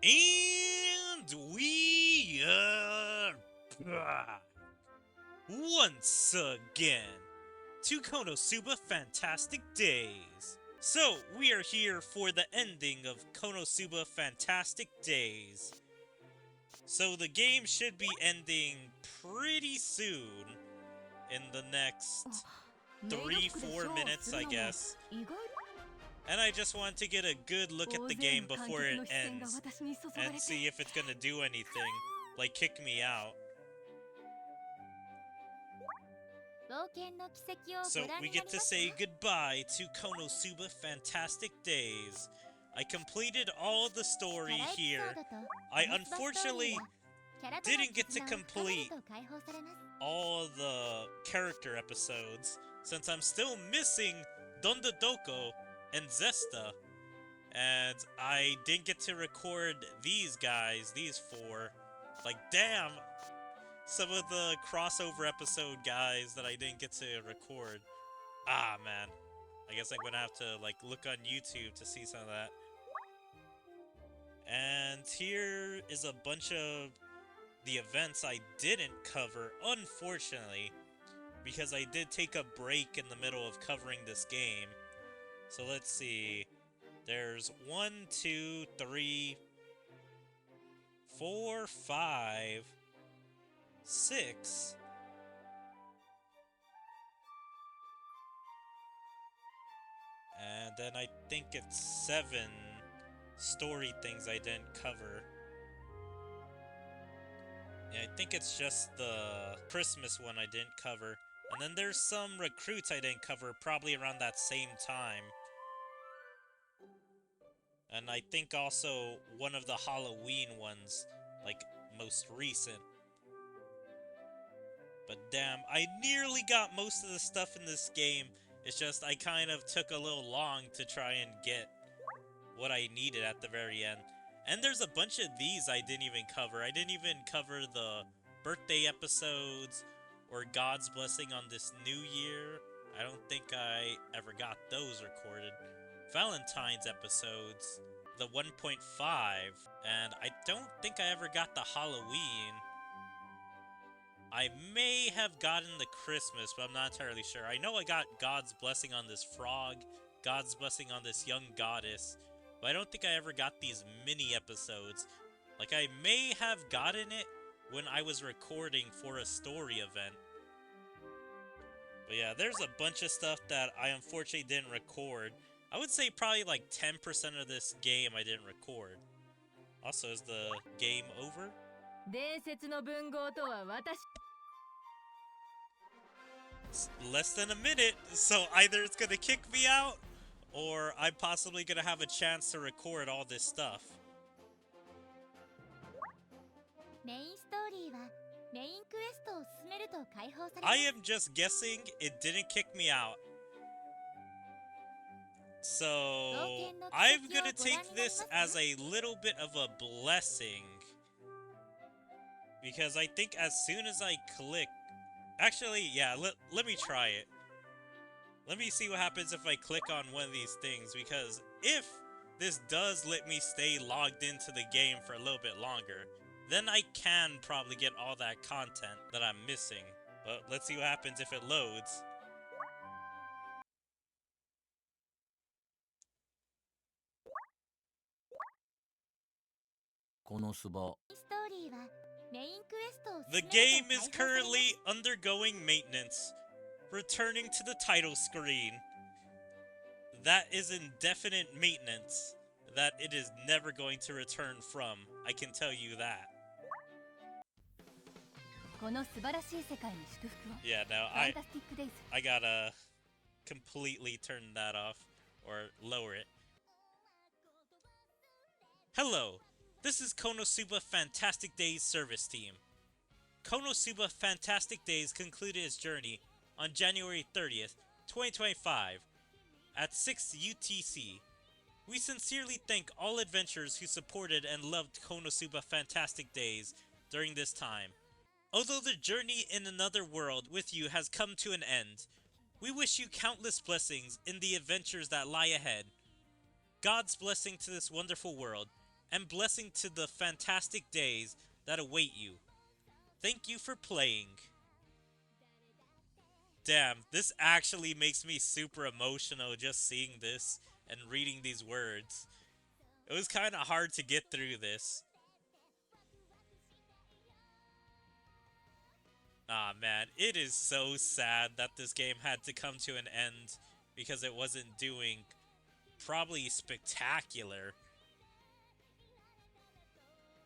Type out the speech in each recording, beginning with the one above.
And we are back once again to Konosuba Fantastic Days. So, we are here for the ending of Konosuba Fantastic Days. So the game should be ending pretty soon, in the next 3-4 minutes, I guess. And I just want to get a good look at the game before it ends and see if it's gonna do anything, like kick me out. So we get to say goodbye to Konosuba Fantastic Days. I completed all the story here. I unfortunately didn't get to complete all the character episodes since I'm still missing Dondodoko and Zesta, and I didn't get to record these guys, these four. Like, damn, some of the crossover episode guys that I didn't get to record. Ah, man. I guess I'm gonna have to, like, look on YouTube to see some of that. And here is a bunch of the events I didn't cover, unfortunately, because I did take a break in the middle of covering this game. So let's see. There's 1, 2, 3, 4, 5, 6. And then I think it's 7 story things I didn't cover. Yeah, I think it's just the Christmas one I didn't cover. And then there's some recruits I didn't cover probably around that same time. And I think also one of the Halloween ones, like, most recent. But damn, I nearly got most of the stuff in this game. It's just I kind of took a little long to try and get what I needed at the very end. And there's a bunch of these I didn't even cover. I didn't even cover the birthday episodes or God's Blessing on this new year. I don't think I ever got those recorded. Valentine's episodes, the 1.5, and I don't think I ever got the Halloween. I may have gotten the Christmas, but I'm not entirely sure. I know I got God's Blessing on this frog, God's Blessing on this young goddess, but I don't think I ever got these mini episodes. Like, I may have gotten it when I was recording for a story event. But yeah, there's a bunch of stuff that I unfortunately didn't record. I would say probably like 10% of this game I didn't record. Also, is the game over? It's less than a minute, so either it's gonna kick me out, or I'm possibly gonna have a chance to record all this stuff. I am just guessing it didn't kick me out. So, I'm gonna take this as a little bit of a blessing. Because I think as soon as I click... Actually, yeah, let me try it. Let me see what happens if I click on one of these things. Because if this does let me stay logged into the game for a little bit longer, then I can probably get all that content that I'm missing. But let's see what happens if it loads. Konosuba. The game is currently undergoing maintenance, returning to the title screen. That is indefinite maintenance that it is never going to return from. I can tell you that. Yeah, no, I gotta completely turn that off or lower it. Hello, this is Konosuba Fantastic Days service team. Konosuba Fantastic Days concluded its journey on January 30th, 2025 at 6 UTC. We sincerely thank all adventurers who supported and loved Konosuba Fantastic Days during this time. Although the journey in another world with you has come to an end, we wish you countless blessings in the adventures that lie ahead. God's blessing to this wonderful world, and blessing to the fantastic days that await you. Thank you for playing. Damn, this actually makes me super emotional just seeing this and reading these words. It was kind of hard to get through this. Ah man, it is so sad that this game had to come to an end because it wasn't doing probably spectacular.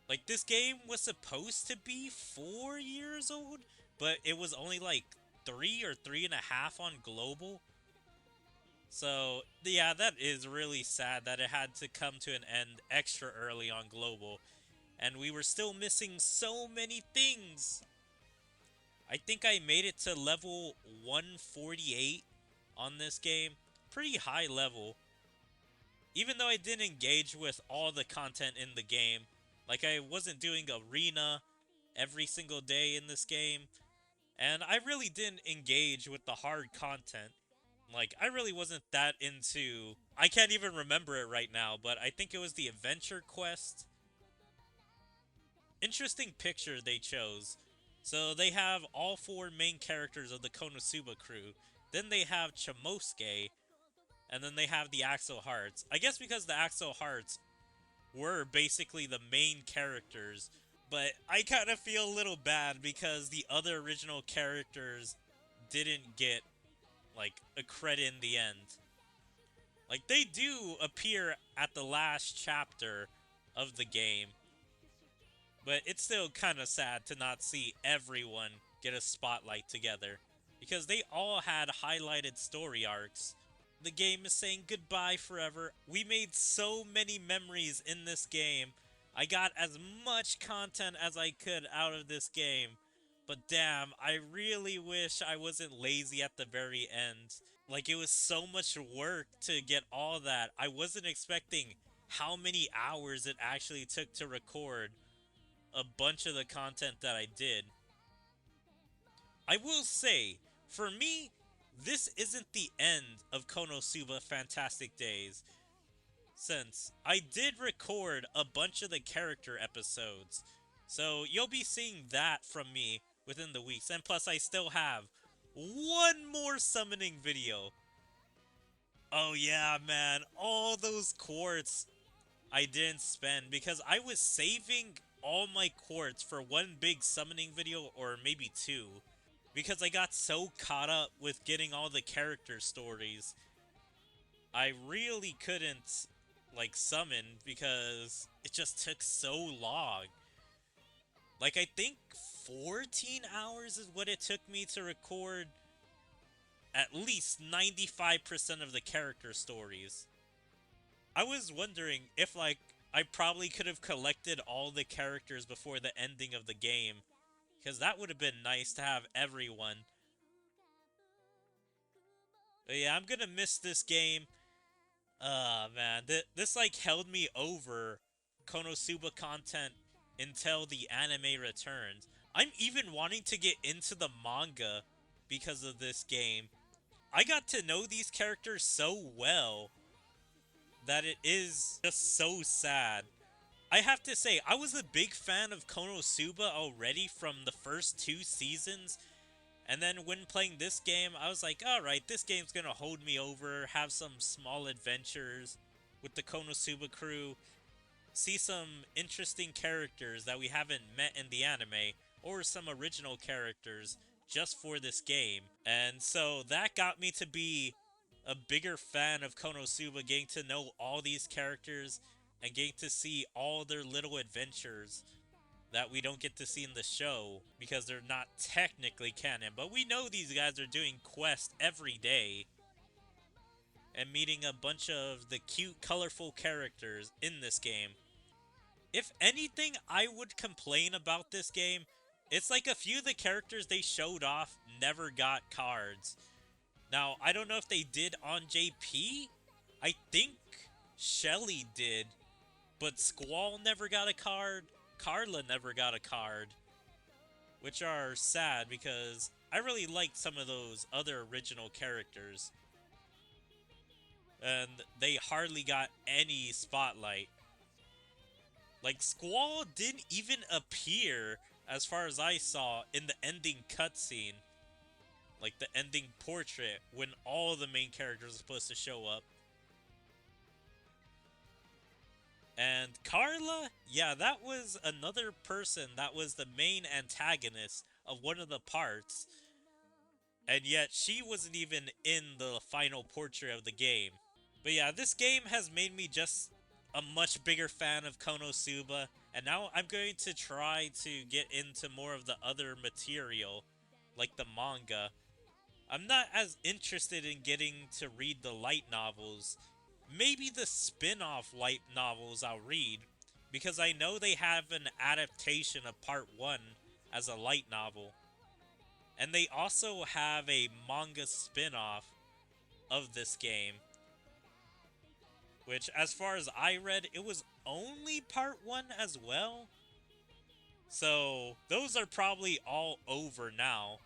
Like, this game was supposed to be 4 years old, but it was only like 3 or 3.5 on global. So, yeah, that is really sad that it had to come to an end extra early on global. And we were still missing so many things. I think I made it to level 148 on this game. Pretty high level. Even though I didn't engage with all the content in the game. Like, I wasn't doing arena every single day in this game. And I really didn't engage with the hard content. Like, I really wasn't that into... I can't even remember it right now, but I think it was the Adventure Quest. Interesting picture they chose. So they have all 4 main characters of the Konosuba crew. Then they have Chamosuke. And then they have the Axel Hearts. I guess because the Axel Hearts were basically the main characters. But I kind of feel a little bad because the other original characters didn't get, like, a credit in the end. Like, they do appear at the last chapter of the game. But it's still kind of sad to not see everyone get a spotlight together. Because they all had highlighted story arcs. The game is saying goodbye forever. We made so many memories in this game. I got as much content as I could out of this game. But damn, I really wish I wasn't lazy at the very end. Like, it was so much work to get all that. I wasn't expecting how many hours it actually took to record a bunch of the content that I did. I will say, for me, this isn't the end of Konosuba Fantastic Days, since I did record a bunch of the character episodes. So you'll be seeing that from me within the weeks. And plus, I still have one more summoning video. Oh yeah, man. All those quartz I didn't spend because I was saving all my quartz for one big summoning video, or maybe 2. Because I got so caught up with getting all the character stories. I really couldn't, like, summon because it just took so long. Like, I think 14 hours is what it took me to record at least 95% of the character stories. I was wondering if, like, I probably could have collected all the characters before the ending of the game. Because that would have been nice to have everyone. But yeah, I'm gonna miss this game. Man. This, like, held me over Konosuba content until the anime returns. I'm even wanting to get into the manga because of this game. I got to know these characters so well that it is just so sad. I have to say, I was a big fan of Konosuba already from the first 2 seasons. And then when playing this game, I was like, alright, this game's gonna hold me over, have some small adventures with the Konosuba crew, see some interesting characters that we haven't met in the anime, or some original characters just for this game. And so that got me to be a bigger fan of Konosuba, getting to know all these characters and getting to see all their little adventures that we don't get to see in the show because they're not technically canon. But we know these guys are doing quests every day and meeting a bunch of the cute, colorful characters in this game. If anything, I would complain about this game. It's like a few of the characters they showed off never got cards. Now, I don't know if they did on JP. I think Shelly did, but Squall never got a card. Carla never got a card, which are sad because I really liked some of those other original characters. And they hardly got any spotlight. Like, Squall didn't even appear, as far as I saw, in the ending cutscene. Like, the ending portrait, when all the main characters are supposed to show up. And Carla, yeah, that was another person that was the main antagonist of one of the parts. And yet, she wasn't even in the final portrait of the game. But yeah, this game has made me just a much bigger fan of Konosuba, and now I'm going to try to get into more of the other material, like the manga. I'm not as interested in getting to read the light novels. Maybe the spin-off light novels I'll read, because I know they have an adaptation of Part 1 as a light novel. And they also have a manga spin-off of this game, which, as far as I read, it was only Part 1 as well. So, those are probably all over now.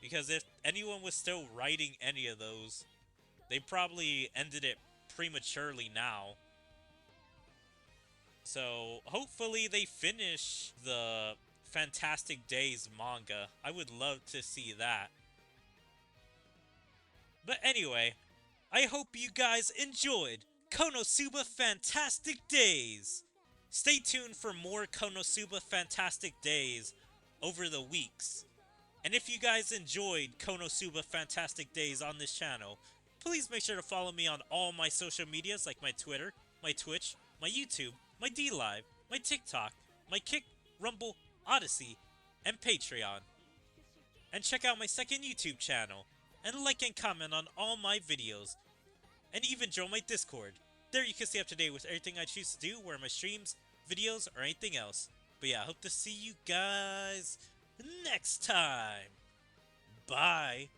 Because if anyone was still writing any of those, they probably ended it prematurely now. So, hopefully they finish the Fantastic Days manga. I would love to see that. But anyway, I hope you guys enjoyed Konosuba Fantastic Days! Stay tuned for more Konosuba Fantastic Days over the weeks. And if you guys enjoyed Konosuba Fantastic Days on this channel, please make sure to follow me on all my social medias like my Twitter, my Twitch, my YouTube, my DLive, my TikTok, my Kick, Rumble, Odyssey, and Patreon. And check out my second YouTube channel, and like and comment on all my videos, and even join my Discord. There you can stay up to date with everything I choose to do, where my streams, videos, or anything else. But yeah, I hope to see you guys next time. Bye.